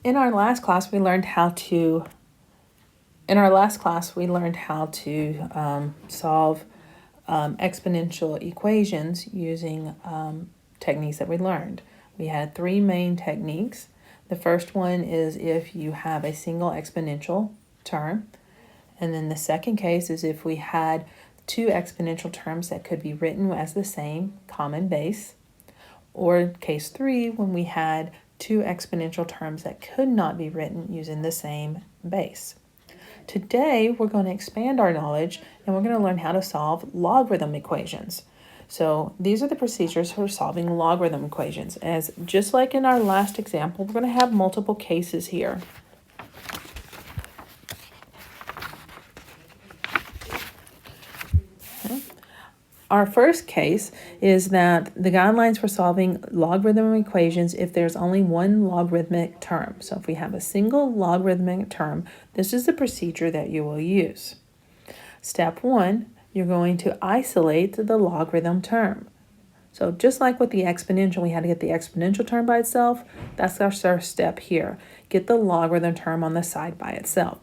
In our last class, we learned how to solve exponential equations using techniques that we learned. We had three main techniques. The first one is if you have a single exponential term. And then the second case is if we had two exponential terms that could be written as the same common base. Or case 3, when we had two exponential terms that could not be written using the same base. Today, we're going to expand our knowledge and we're going to learn how to solve logarithm equations. So these are the procedures for solving logarithm equations. As just like in our last example, we're going to have multiple cases here. Our first case is that the guidelines for solving logarithm equations if there's only one logarithmic term. So if we have a single logarithmic term, this is the procedure that you will use. Step 1, you're going to isolate the logarithm term. So just like with the exponential, we had to get the exponential term by itself. That's our first step here. Get the logarithm term on the side by itself.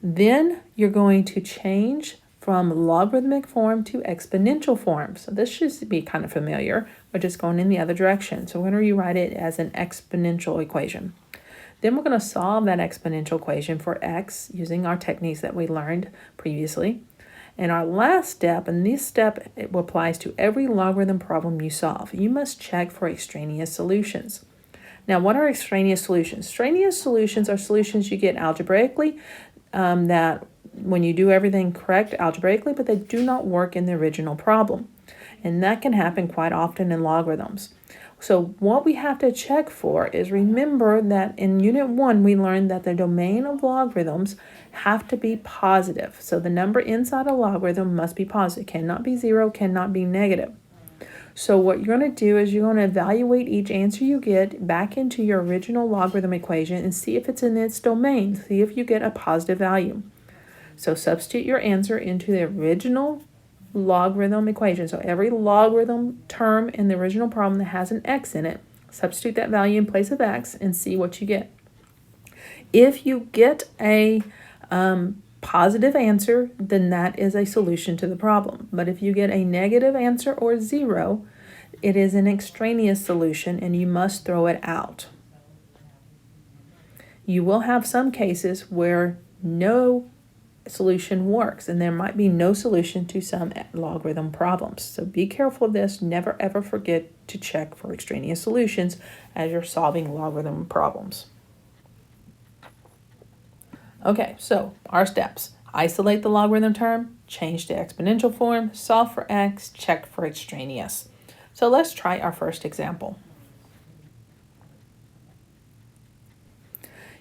Then you're going to change from logarithmic form to exponential form. So this should be kind of familiar. We're just going in the other direction. So we're going to rewrite it as an exponential equation. Then we're going to solve that exponential equation for x using our techniques that we learned previously. And our last step, and this step it applies to every logarithm problem you solve, you must check for extraneous solutions. Now, what are extraneous solutions? Extraneous solutions are solutions you get algebraically that when you do everything correct algebraically, but they do not work in the original problem. And that can happen quite often in logarithms. So what we have to check for is, remember that in Unit 1, we learned that the domain of logarithms have to be positive. So the number inside a logarithm must be positive. It cannot be 0, cannot be negative. So what you're going to do is you're going to evaluate each answer you get back into your original logarithm equation and see if it's in its domain. See if you get a positive value. So substitute your answer into the original logarithm equation. So every logarithm term in the original problem that has an x in it, substitute that value in place of x and see what you get. If you get a positive answer, then that is a solution to the problem. But if you get a negative answer or 0, it is an extraneous solution and you must throw it out. You will have some cases where no solution works, and there might be no solution to some logarithm problems. So be careful of this. Never ever forget to check for extraneous solutions as you're solving logarithm problems. Okay, so our steps: isolate the logarithm term, change to exponential form, solve for x, check for extraneous. So let's try our first example.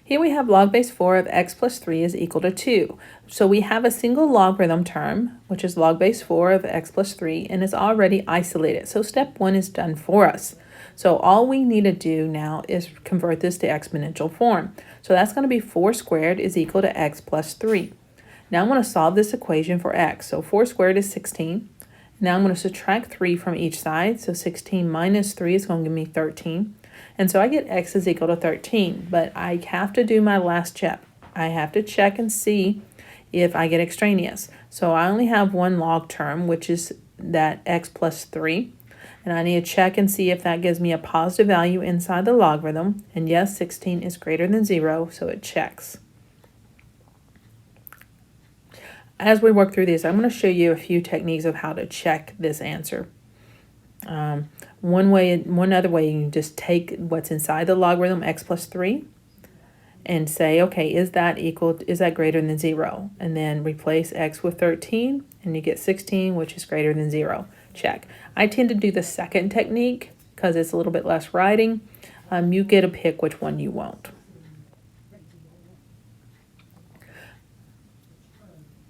Here we have log base 4 of x plus 3 is equal to 2. So we have a single logarithm term, which is log base 4 of x plus 3, and it's already isolated. So step 1 is done for us. So all we need to do now is convert this to exponential form. So that's going to be 4 squared is equal to x plus 3. Now I'm going to solve this equation for x. So 4 squared is 16. Now I'm going to subtract 3 from each side. So 16 minus 3 is going to give me 13. And so I get x is equal to 13, but I have to do my last check. I have to check and see if I get extraneous. So I only have one log term, which is that x plus 3. And I need to check and see if that gives me a positive value inside the logarithm. And yes, 16 is greater than 0, so it checks. As we work through this, I'm going to show you a few techniques of how to check this answer. One other way, you can just take what's inside the logarithm, x plus 3, and say, okay, is that greater than 0? And then replace x with 13, and you get 16, which is greater than 0. Check. I tend to do the second technique because it's a little bit less writing. You get to pick which one you want.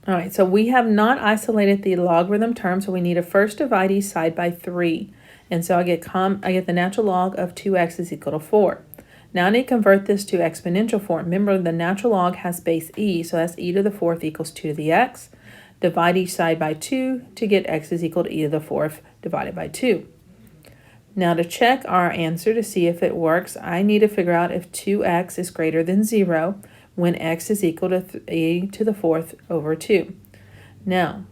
All right, so we have not isolated the logarithm term, so we need to first divide each side by 3. And so I get the natural log of 2x is equal to 4. Now I need to convert this to exponential form. Remember, the natural log has base e, so that's e to the 4th equals 2 to the x. Divide each side by 2 to get x is equal to e to the 4th divided by 2. Now to check our answer to see if it works, I need to figure out if 2x is greater than 0 when x is equal to e to the fourth over 2. Now,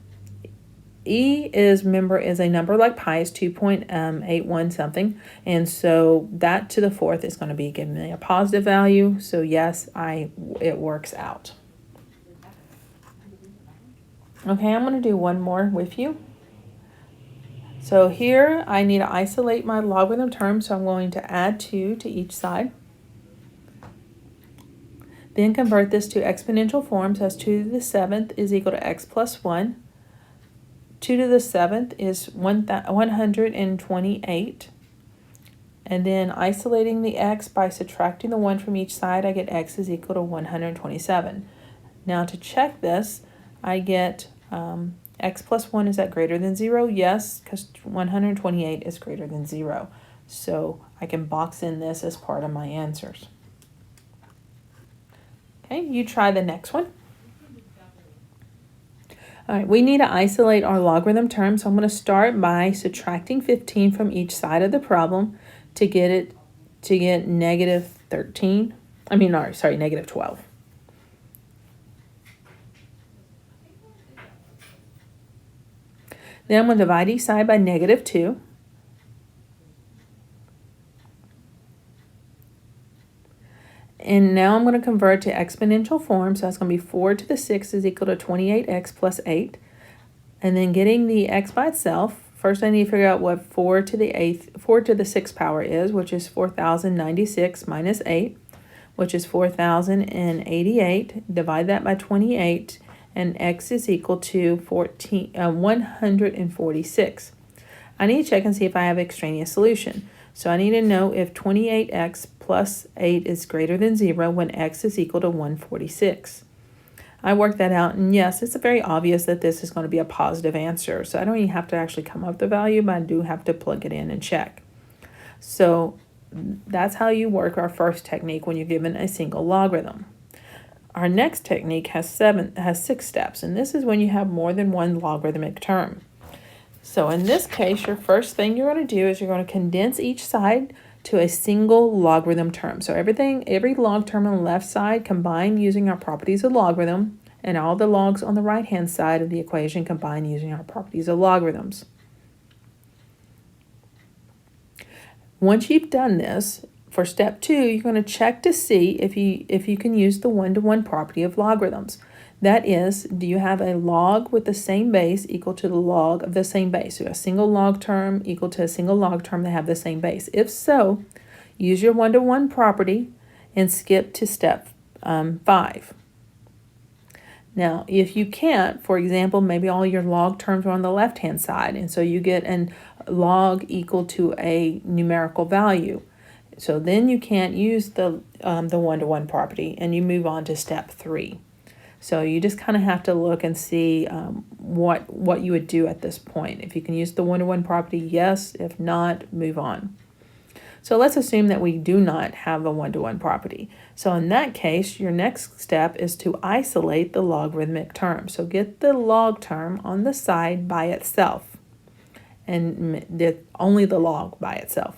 e is, remember, is a number like pi, is 2.81 something, and so that to the fourth is going to be giving me a positive value, so yes, it works out. Okay, I'm going to do one more with you. So here I need to isolate my logarithm term, so I'm going to add 2 to each side. Then convert this to exponential form, so as 2 to the 7th is equal to x plus 1. 2 to the 7th is 128. And then isolating the x by subtracting the 1 from each side, I get x is equal to 127. Now to check this, I get x plus 1, is that greater than 0? Yes, because 128 is greater than 0. So I can box in this as part of my answers. Okay, you try the next one. All right, we need to isolate our logarithm term, so I'm going to start by subtracting 15 from each side of the problem to get negative 13. Negative 12. Then I'm going to divide each side by negative 2. And now I'm going to convert to exponential form, so that's going to be 4 to the 6 is equal to 28x plus 8. And then getting the x by itself, first I need to figure out what 4 to the 6th power is, which is 4,096 minus 8, which is 4,088. Divide that by 28, and x is equal to 146. I need to check and see if I have extraneous solution. So I need to know if 28x plus 8 is greater than 0 when x is equal to 146. I worked that out, and yes, it's very obvious that this is going to be a positive answer. So I don't even have to actually come up with the value, but I do have to plug it in and check. So that's how you work our first technique when you're given a single logarithm. Our next technique has 6 steps, and this is when you have more than one logarithmic term. So in this case, your first thing you're going to do is you're going to condense each side to a single logarithm term. So every log term on the left side combine using our properties of logarithm, and all the logs on the right-hand side of the equation combine using our properties of logarithms. Once you've done this, for step 2, you're going to check to see if you can use the one-to-one property of logarithms. That is, do you have a log with the same base equal to the log of the same base? So a single log term equal to a single log term that have the same base. If so, use your one-to-one property and skip to step 5. Now, if you can't, for example, maybe all your log terms are on the left-hand side, and so you get a log equal to a numerical value. So then you can't use the one-to-one property, and you move on to step 3. So you just kind of have to look and see what you would do at this point. If you can use the one-to-one property, yes. If not, move on. So let's assume that we do not have a one-to-one property. So in that case, your next step is to isolate the logarithmic term. So get the log term on the side by itself, and only the log by itself.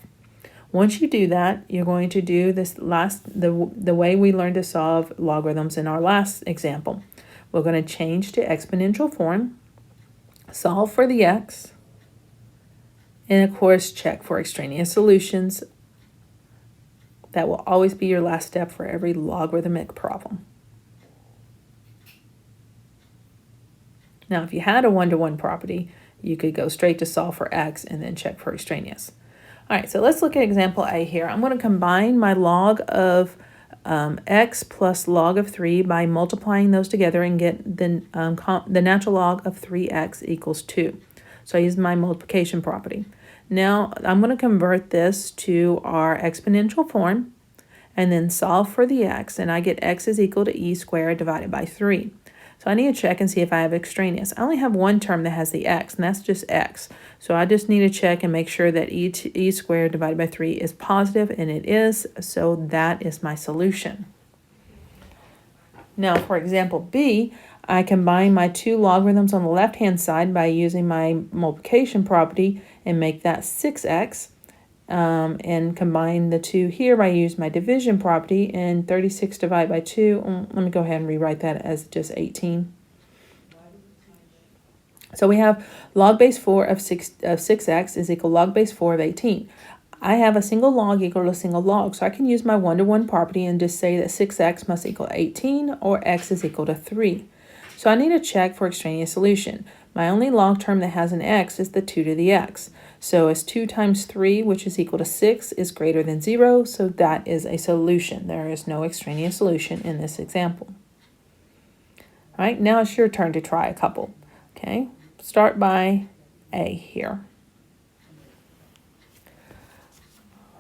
Once you do that, you're going to do this the way we learned to solve logarithms in our last example. We're going to change to exponential form, solve for the x, and of course check for extraneous solutions. That will always be your last step for every logarithmic problem. Now, if you had a one-to-one property, you could go straight to solve for x and then check for extraneous. All right, so let's look at example A here. I'm going to combine my log of x plus log of 3 by multiplying those together and get the natural log of 3x equals 2. So I use my multiplication property. Now I'm going to convert this to our exponential form and then solve for the x, and I get x is equal to e squared divided by 3. So I need to check and see if I have extraneous. I only have one term that has the x, and that's just x. So I just need to check and make sure that e squared divided by 3 is positive, and it is, so that is my solution. Now for example B, I combine my two logarithms on the left-hand side by using my multiplication property and make that 6x. and combine the two here by using my division property, and 36 divided by 2, let me go ahead and rewrite that as just 18. So we have log base 4 of 6x is equal to log base 4 of 18. I have a single log equal to a single log, so I can use my one-to-one property and just say that 6x must equal 18 or x is equal to 3. So I need to check for extraneous solution. My only log term that has an x is the 2 to the x. So as 2 times 3, which is equal to 6, is greater than 0, so that is a solution. There is no extraneous solution in this example. All right, now it's your turn to try a couple. Okay, start by A here.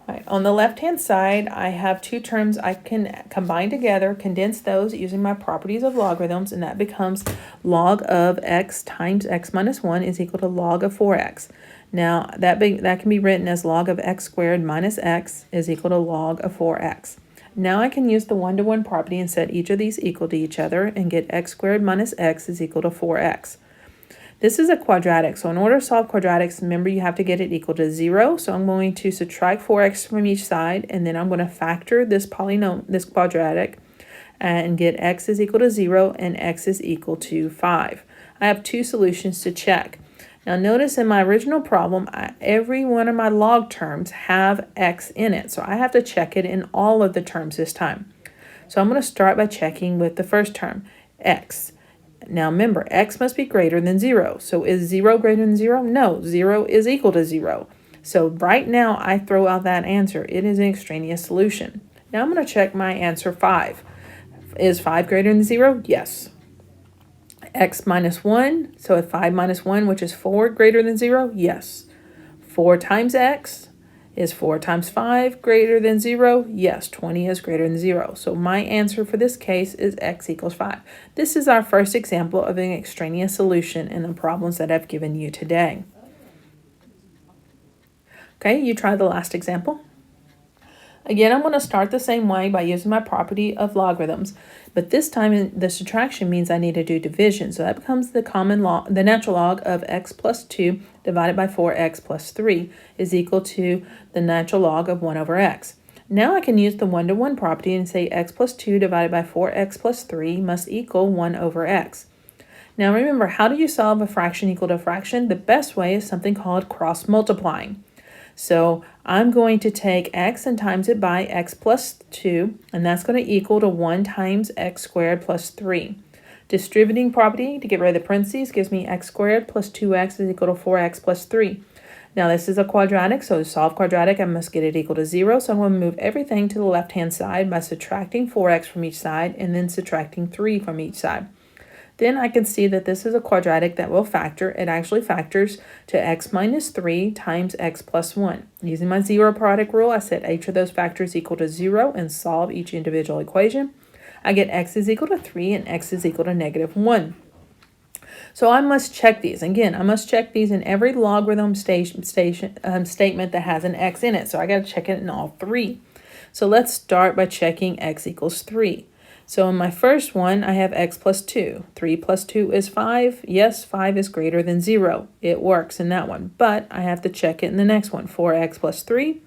All right, on the left-hand side, I have two terms I can combine together, condense those using my properties of logarithms, and that becomes log of x times x minus 1 is equal to log of 4x. Now, that can be written as log of x squared minus x is equal to log of 4x. Now I can use the one-to-one property and set each of these equal to each other and get x squared minus x is equal to 4x. This is a quadratic, so in order to solve quadratics, remember you have to get it equal to 0. So I'm going to subtract 4x from each side, and then I'm going to factor this quadratic, and get x is equal to 0 and x is equal to 5. I have two solutions to check. Now notice in my original problem, every one of my log terms have x in it, so I have to check it in all of the terms this time. So I'm going to start by checking with the first term, x. Now remember, x must be greater than 0. So is 0 greater than 0? No, 0 is equal to 0. So right now I throw out that answer. It is an extraneous solution. Now I'm going to check my answer 5. Is 5 greater than 0? Yes. X minus 1, so if 5 minus 1, which is 4, greater than 0? Yes. 4 times x. Is 4 times 5 greater than 0? Yes, 20 is greater than 0. So my answer for this case is x equals 5. This is our first example of an extraneous solution in the problems that I've given you today. Okay, you try the last example. Again, I'm going to start the same way by using my property of logarithms, but this time the subtraction means I need to do division. So that becomes the natural log of x plus 2 divided by 4x plus 3 is equal to the natural log of 1 over x. Now I can use the one-to-one property and say x plus 2 divided by 4x plus 3 must equal 1 over x. Now remember, how do you solve a fraction equal to a fraction? The best way is something called cross multiplying. So I'm going to take x and times it by x plus 2, and that's going to equal to 1 times x squared plus 3. Distributing property, to get rid of the parentheses, gives me x squared plus 2x is equal to 4x plus 3. Now this is a quadratic, so to solve quadratic, I must get it equal to 0. So I'm going to move everything to the left-hand side by subtracting 4x from each side and then subtracting 3 from each side. Then I can see that this is a quadratic that will factor. It actually factors to x minus 3 times x plus 1. Using my zero product rule, I set each of those factors equal to 0 and solve each individual equation. I get x is equal to 3 and x is equal to negative 1. So I must check these. Again, I must check these in every logarithm statement that has an x in it. So I got to check it in all three. So let's start by checking x equals 3. So in my first one, I have x plus 2. 3 plus 2 is 5. Yes, 5 is greater than 0. It works in that one. But I have to check it in the next one. 4x plus 3.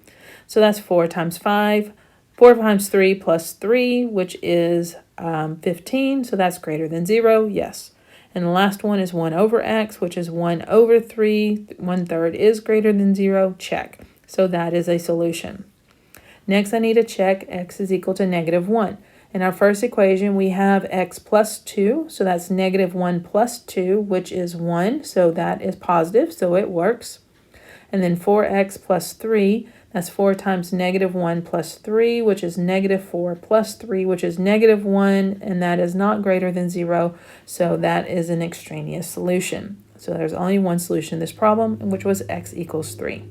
So that's 4 times 5. 4 times 3 plus 3, which is 15. So that's greater than 0. Yes. And the last one is 1 over x, which is 1 over 3. 1/3 is greater than 0. Check. So that is a solution. Next, I need to check x is equal to negative 1. In our first equation, we have x plus 2, so that's negative 1 plus 2, which is 1, so that is positive, so it works. And then 4x plus 3, that's 4 times negative 1 plus 3, which is negative 4 plus 3, which is negative 1, and that is not greater than 0, so that is an extraneous solution. So there's only one solution to this problem, which was x equals 3.